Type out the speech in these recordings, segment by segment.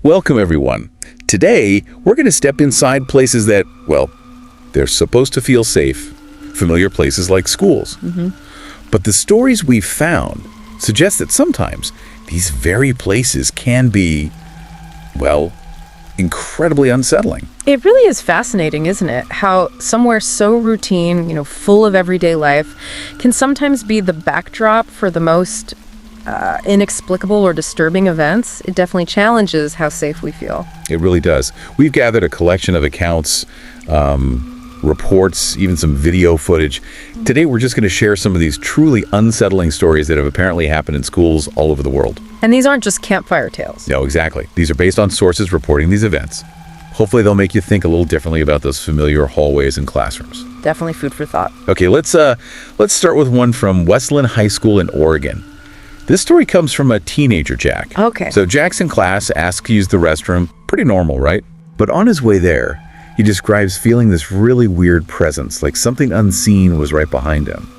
Welcome, everyone. Today, we're going to step inside places that, well, they're supposed to feel safe, familiar places like schools. But the stories we've found suggest that sometimes these very places can be, well, incredibly unsettling. It really is fascinating, isn't it? How somewhere so routine, full of everyday life, can sometimes be the backdrop for the most inexplicable or disturbing events. It definitely challenges how safe we feel. It really does. We've gathered a collection of accounts, reports, even some video footage. Today, we're just going to share some of these truly unsettling stories that have apparently happened in schools all over the world. And these aren't just campfire tales. No, exactly. These are based on sources reporting these events. Hopefully, they'll make you think a little differently about those familiar hallways and classrooms. Definitely food for thought. Okay, let's start with one from Westland High School in Oregon. This story comes from a teenager, Jack. Okay. So Jack's in class, asks to use the restroom. Pretty normal, right? But on his way there, he describes feeling this really weird presence, like something unseen was right behind him.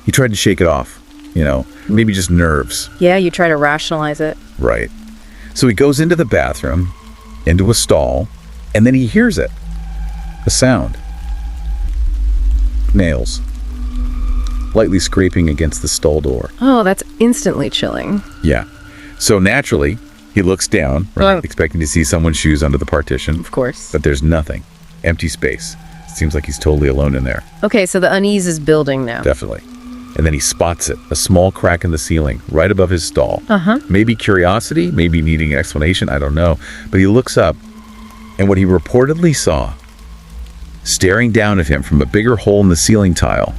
He tried to shake it off, maybe just nerves. Yeah, you try to rationalize it. Right. So he goes into the bathroom, into a stall, and then he hears it. A sound. Nails. Lightly scraping against the stall door. Oh, that's instantly chilling. Yeah. So naturally, he looks down, right, expecting to see someone's shoes under the partition. Of course. But there's nothing. Empty space. Seems like he's totally alone in there. Okay, so the unease is building now. Definitely. And then he spots it, a small crack in the ceiling, right above his stall. Uh-huh. Maybe curiosity, maybe needing an explanation, I don't know. But he looks up, and what he reportedly saw, staring down at him from a bigger hole in the ceiling tile,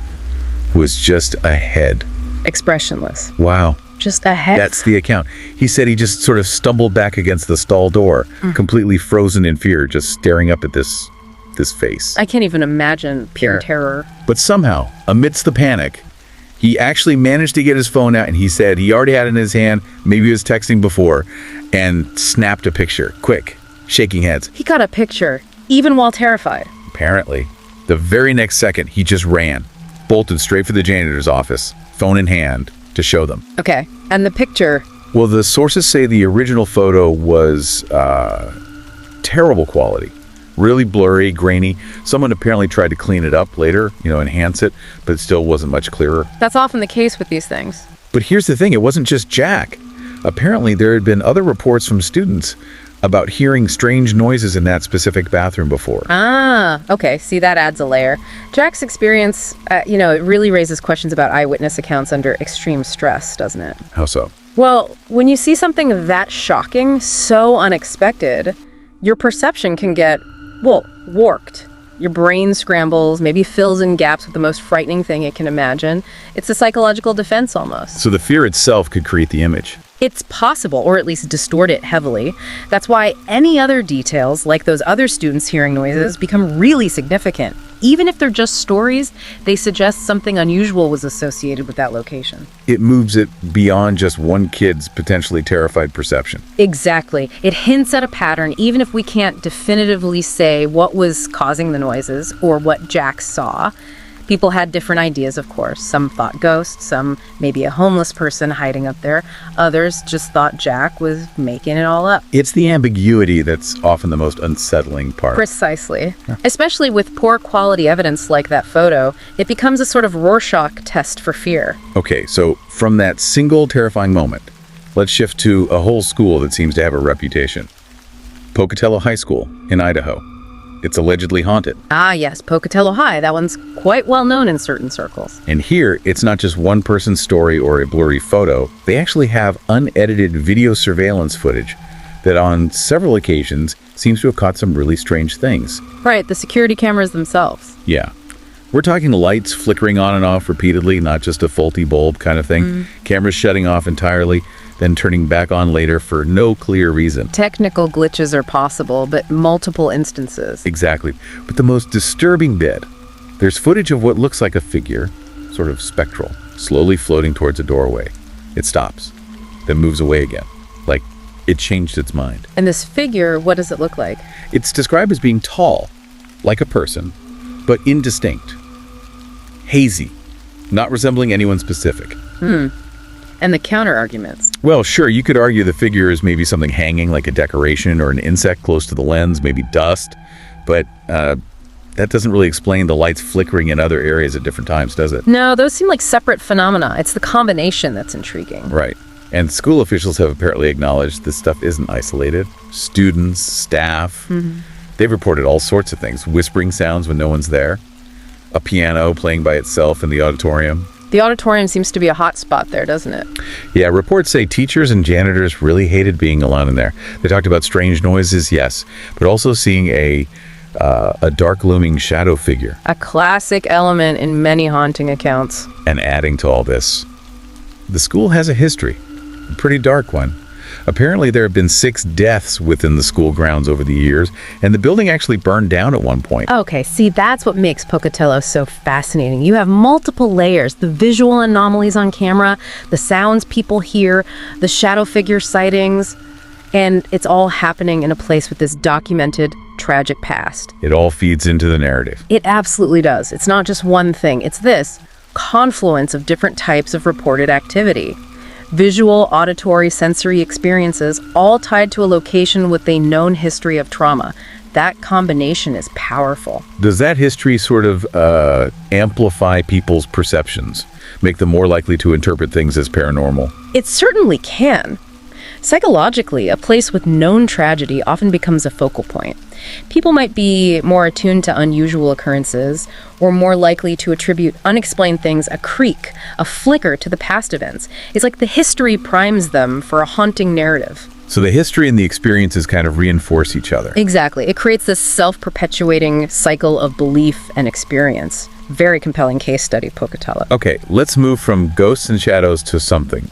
was just a head. Expressionless. Wow. Just a head. That's the account. He said he just sort of stumbled back against the stall door, completely frozen in fear, just staring up at this face. I can't even imagine pure Yeah. terror. But somehow, amidst the panic, he actually managed to get his phone out, and he said he already had it in his hand, maybe he was texting before, and snapped a picture. Quick, shaking heads. He got a picture, even while terrified. Apparently, the very next second, he just ran, bolted straight for the janitor's office, phone in hand, to show them. Okay, and the picture... Well, the sources say the original photo was terrible quality. Really blurry, grainy. Someone apparently tried to clean it up later, enhance it, but it still wasn't much clearer. That's often the case with these things. But here's the thing, it wasn't just Jack. Apparently, there had been other reports from students about hearing strange noises in that specific bathroom before. Ah, okay. See, that adds a layer. Jack's experience, it really raises questions about eyewitness accounts under extreme stress, doesn't it? How so? Well, when you see something that shocking, so unexpected, your perception can get, warped. Your brain scrambles, maybe fills in gaps with the most frightening thing it can imagine. It's a psychological defense almost. So the fear itself could create the image. It's possible, or at least distort it heavily. That's why any other details, like those other students hearing noises, become really significant. Even if they're just stories, they suggest something unusual was associated with that location. It moves it beyond just one kid's potentially terrified perception. Exactly. It hints at a pattern, even if we can't definitively say what was causing the noises or what Jack saw. People had different ideas, of course. Some thought ghosts, some maybe a homeless person hiding up there. Others just thought Jack was making it all up. It's the ambiguity that's often the most unsettling part. Precisely. Yeah. Especially with poor quality evidence like that photo, it becomes a sort of Rorschach test for fear. Okay, so from that single terrifying moment, let's shift to a whole school that seems to have a reputation. Pocatello High School in Idaho. It's allegedly haunted. Ah, yes, Pocatello High. That one's quite well known in certain circles. And here, it's not just one person's story or a blurry photo. They actually have unedited video surveillance footage that on several occasions seems to have caught some really strange things. Right, the security cameras themselves. Yeah. We're talking lights flickering on and off repeatedly, not just a faulty bulb kind of thing. Cameras shutting off entirely, then turning back on later for no clear reason. Technical glitches are possible, but multiple instances. Exactly. But the most disturbing bit, there's footage of what looks like a figure, sort of spectral, slowly floating towards a doorway. It stops, then moves away again, like it changed its mind. And this figure, what does it look like? It's described as being tall, like a person, but indistinct. Hazy, not resembling anyone specific. And the counter-arguments. Well, sure, you could argue the figure is maybe something hanging like a decoration or an insect close to the lens, maybe dust, but that doesn't really explain the lights flickering in other areas at different times, does it? No, those seem like separate phenomena. It's the combination that's intriguing. Right. And school officials have apparently acknowledged this stuff isn't isolated. Students, staff, they've reported all sorts of things. Whispering sounds when no one's there, a piano playing by itself in the auditorium. The auditorium seems to be a hot spot there, doesn't it? Yeah, reports say teachers and janitors really hated being alone in there. They talked about strange noises, yes, but also seeing a dark looming shadow figure. A classic element in many haunting accounts. And adding to all this, the school has a history, a pretty dark one. Apparently there have been 6 deaths within the school grounds over the years, and the building actually burned down at one point. Okay, see, that's what makes Pocatello so fascinating. You have multiple layers, the visual anomalies on camera, the sounds people hear, the shadow figure sightings, and it's all happening in a place with this documented tragic past. It all feeds into the narrative. It absolutely does. It's not just one thing. It's this confluence of different types of reported activity. Visual, auditory, sensory experiences, all tied to a location with a known history of trauma. That combination is powerful. Does that history sort of amplify people's perceptions, make them more likely to interpret things as paranormal? It certainly can. Psychologically, a place with known tragedy often becomes a focal point. People might be more attuned to unusual occurrences or more likely to attribute unexplained things, a creak, a flicker to the past events. It's like the history primes them for a haunting narrative. So the history and the experiences kind of reinforce each other. Exactly. It creates this self-perpetuating cycle of belief and experience. Very compelling case study, Pocatello. Okay, let's move from ghosts and shadows to something,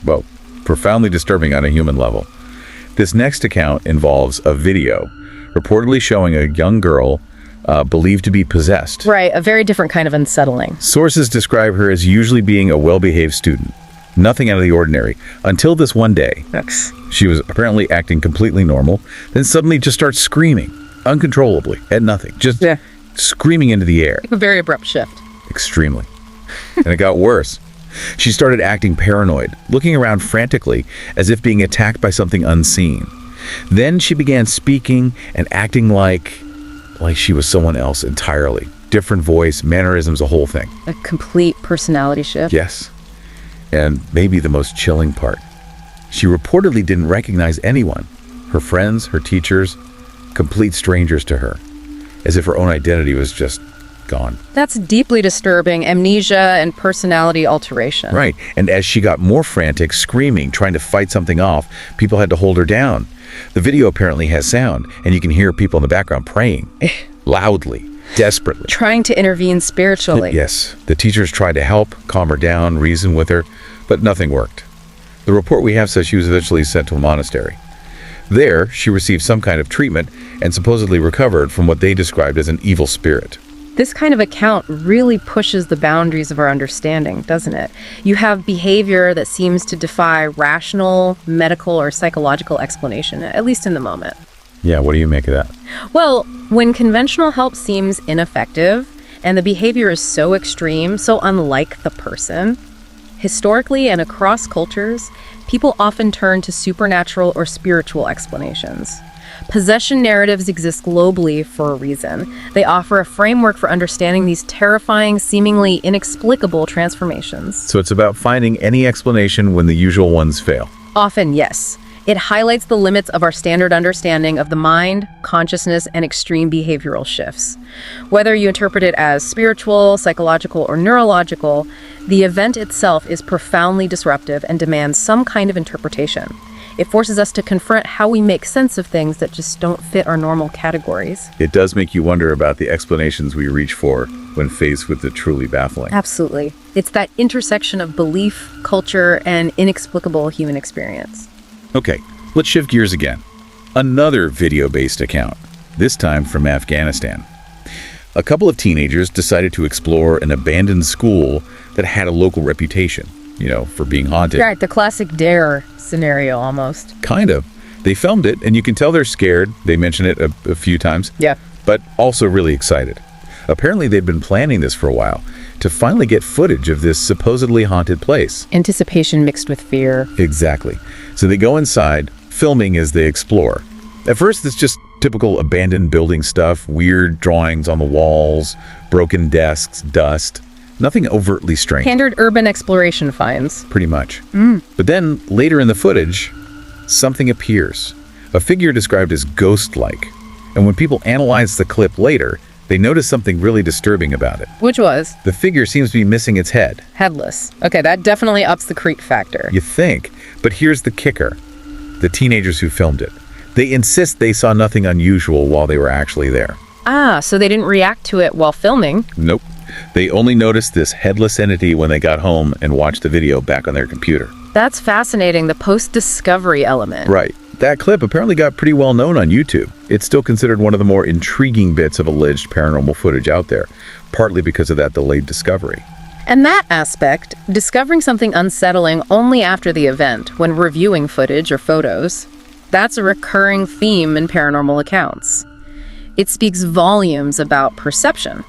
well, profoundly disturbing on a human level. This next account involves a video reportedly showing a young girl believed to be possessed. Right, a very different kind of unsettling. Sources describe her as usually being a well-behaved student. Nothing out of the ordinary. Until this one day. She was apparently acting completely normal, then suddenly just starts screaming, uncontrollably, at nothing. Just screaming into the air. A very abrupt shift. Extremely. And it got worse. She started acting paranoid, looking around frantically as if being attacked by something unseen. Then she began speaking and acting like she was someone else entirely. Different voice, mannerisms, a whole thing. A complete personality shift. Yes. And maybe the most chilling part. She reportedly didn't recognize anyone. Her friends, her teachers, complete strangers to her. As if her own identity was just gone. That's deeply disturbing. Amnesia and personality alteration. Right. And as she got more frantic, screaming, trying to fight something off, people had to hold her down. The video apparently has sound, and you can hear people in the background praying loudly, desperately. Trying to intervene spiritually. Yes. The teachers tried to help, calm her down, reason with her, but nothing worked. The report we have says she was eventually sent to a monastery. There, she received some kind of treatment and supposedly recovered from what they described as an evil spirit. This kind of account really pushes the boundaries of our understanding, doesn't it? You have behavior that seems to defy rational, medical, or psychological explanation, at least in the moment. Yeah, what do you make of that? Well, when conventional help seems ineffective, and the behavior is so extreme, so unlike the person, historically and across cultures, people often turn to supernatural or spiritual explanations. Possession narratives exist globally for a reason. They offer a framework for understanding these terrifying, seemingly inexplicable transformations. So it's about finding any explanation when the usual ones fail. Often, yes. It highlights the limits of our standard understanding of the mind, consciousness, and extreme behavioral shifts. Whether you interpret it as spiritual, psychological, or neurological, the event itself is profoundly disruptive and demands some kind of interpretation. It forces us to confront how we make sense of things that just don't fit our normal categories. It does make you wonder about the explanations we reach for when faced with the truly baffling. Absolutely. It's that intersection of belief, culture, and inexplicable human experience. Okay, let's shift gears again. Another video-based account, this time from Afghanistan. A couple of teenagers decided to explore an abandoned school that had a local reputation, for being haunted. Right, the classic dare scenario almost. Kind of. They filmed it, and you can tell they're scared. They mention it a few times. Yeah. But also really excited. Apparently, they'd been planning this for a while to finally get footage of this supposedly haunted place. Anticipation mixed with fear. Exactly. So they go inside, filming as they explore. At first, it's just typical abandoned building stuff, weird drawings on the walls, broken desks, dust. Nothing overtly strange. Standard urban exploration finds. Pretty much. But then, later in the footage, something appears. A figure described as ghost-like. And when people analyze the clip later, they notice something really disturbing about it. Which was? The figure seems to be missing its head. Headless. Okay, that definitely ups the creep factor. You think. But here's the kicker. The teenagers who filmed it. They insist they saw nothing unusual while they were actually there. Ah, so they didn't react to it while filming. Nope. They only noticed this headless entity when they got home and watched the video back on their computer. That's fascinating, the post-discovery element. Right. That clip apparently got pretty well known on YouTube. It's still considered one of the more intriguing bits of alleged paranormal footage out there, partly because of that delayed discovery. And that aspect, discovering something unsettling only after the event, when reviewing footage or photos, that's a recurring theme in paranormal accounts. It speaks volumes about perception.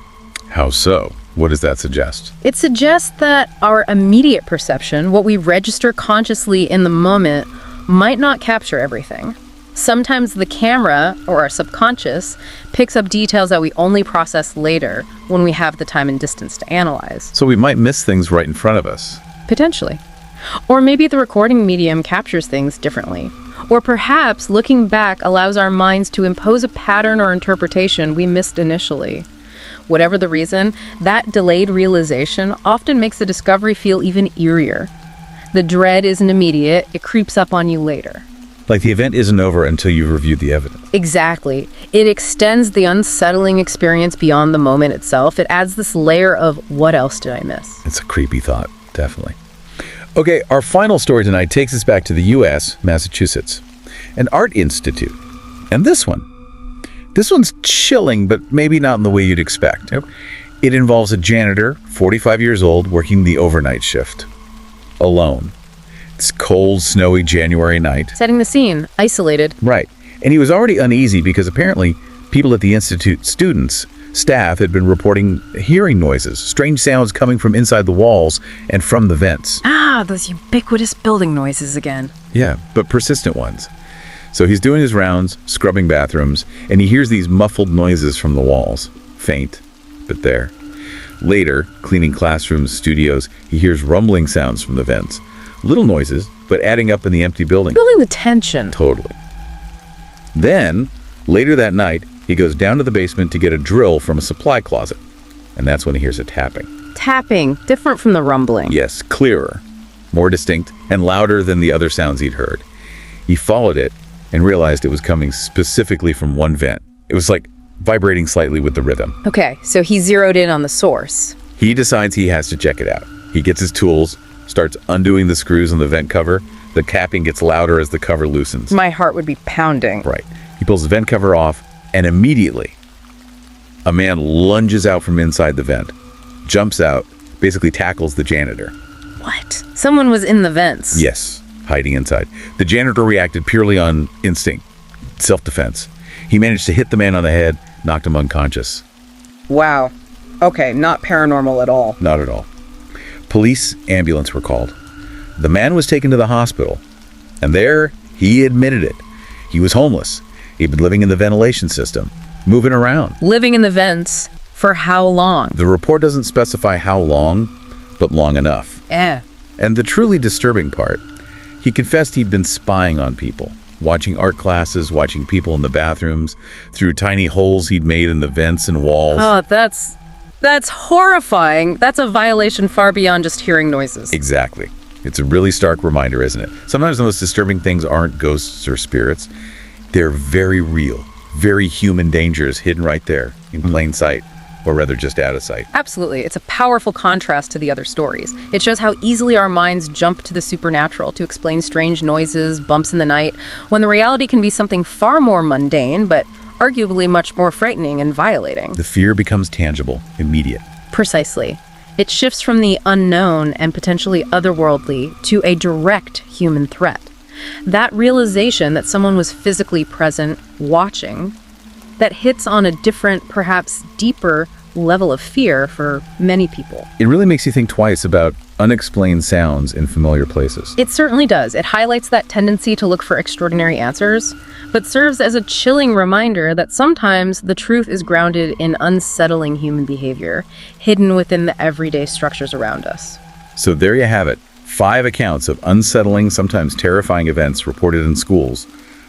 How so? What does that suggest? It suggests that our immediate perception, what we register consciously in the moment, might not capture everything. Sometimes the camera, or our subconscious, picks up details that we only process later when we have the time and distance to analyze. So we might miss things right in front of us. Potentially. Or maybe the recording medium captures things differently. Or perhaps looking back allows our minds to impose a pattern or interpretation we missed initially. Whatever the reason, that delayed realization often makes the discovery feel even eerier. The dread isn't immediate, it creeps up on you later. Like the event isn't over until you've reviewed the evidence. Exactly. It extends the unsettling experience beyond the moment itself. It adds this layer of, what else did I miss? It's a creepy thought, definitely. Okay, our final story tonight takes us back to the U.S., Massachusetts. An art institute. And this one's chilling, but maybe not in the way you'd expect. It involves a janitor, 45 years old, working the overnight shift. Alone. It's cold, snowy January night. Setting the scene, isolated. Right. And he was already uneasy because apparently people at the institute, staff, had been reporting hearing noises, strange sounds coming from inside the walls and from the vents. Ah, those ubiquitous building noises again. Yeah, but persistent ones. So he's doing his rounds, scrubbing bathrooms, and he hears these muffled noises from the walls. Faint, but there. Later, cleaning classrooms, studios, he hears rumbling sounds from the vents. Little noises, but adding up in the empty building. Building the tension. Totally. Then, later that night, he goes down to the basement to get a drill from a supply closet. And that's when he hears a tapping. Tapping, different from the rumbling. Yes, clearer, more distinct, and louder than the other sounds he'd heard. He followed it and realized it was coming specifically from one vent. It was like vibrating slightly with the rhythm. Okay, so he zeroed in on the source. He decides he has to check it out. He gets his tools, starts undoing the screws on the vent cover. The tapping gets louder as the cover loosens. My heart would be pounding. Right. He pulls the vent cover off, and immediately, a man lunges out from inside the vent, jumps out, basically tackles the janitor. What? Someone was in the vents. Yes, hiding inside. The janitor reacted purely on instinct, self-defense. He managed to hit the man on the head, knocked him unconscious. Wow. Okay, not paranormal at all. Not at all. Police, ambulance were called. The man was taken to the hospital, and there he admitted it. He was homeless. He'd been living in the ventilation system, moving around. Living in the vents for how long? The report doesn't specify how long, but long enough. And the truly disturbing part, he confessed he'd been spying on people, watching art classes, watching people in the bathrooms, through tiny holes he'd made in the vents and walls. Oh, that's horrifying. That's a violation far beyond just hearing noises. Exactly. It's a really stark reminder, isn't it? Sometimes the most disturbing things aren't ghosts or spirits. They're very real, very human dangers hidden right there in plain sight, or rather just out of sight. Absolutely. It's a powerful contrast to the other stories. It shows how easily our minds jump to the supernatural to explain strange noises, bumps in the night, when the reality can be something far more mundane, but arguably much more frightening and violating. The fear becomes tangible, immediate. Precisely. It shifts from the unknown and potentially otherworldly to a direct human threat. That realization that someone was physically present, watching, that hits on a different, perhaps deeper level of fear for many people. It really makes you think twice about unexplained sounds in familiar places. It certainly does. It highlights that tendency to look for extraordinary answers, but serves as a chilling reminder that sometimes the truth is grounded in unsettling human behavior, hidden within the everyday structures around us. So there you have it. 5 accounts of unsettling, sometimes terrifying events reported in schools,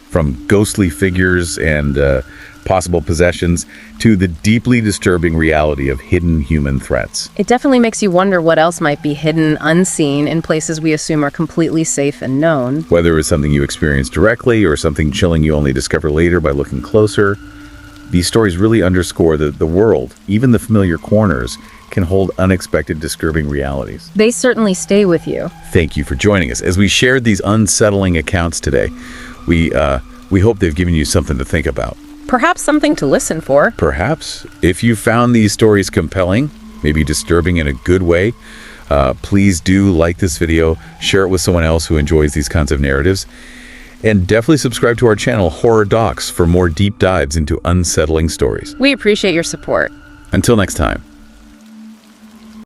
from ghostly figures and possible possessions to the deeply disturbing reality of hidden human threats. It definitely makes you wonder what else might be hidden, unseen, in places we assume are completely safe and known. Whether it was something you experienced directly or something chilling you only discover later by looking closer, these stories really underscore that the world, even the familiar corners, can hold unexpected, disturbing realities. They certainly stay with you. Thank you for joining us. As we shared these unsettling accounts today, we hope they've given you something to think about. Perhaps something to listen for. Perhaps, if you found these stories compelling, maybe disturbing in a good way, please do like this video, share it with someone else who enjoys these kinds of narratives, and definitely subscribe to our channel, Horror Docs, for more deep dives into unsettling stories. We appreciate your support. Until next time.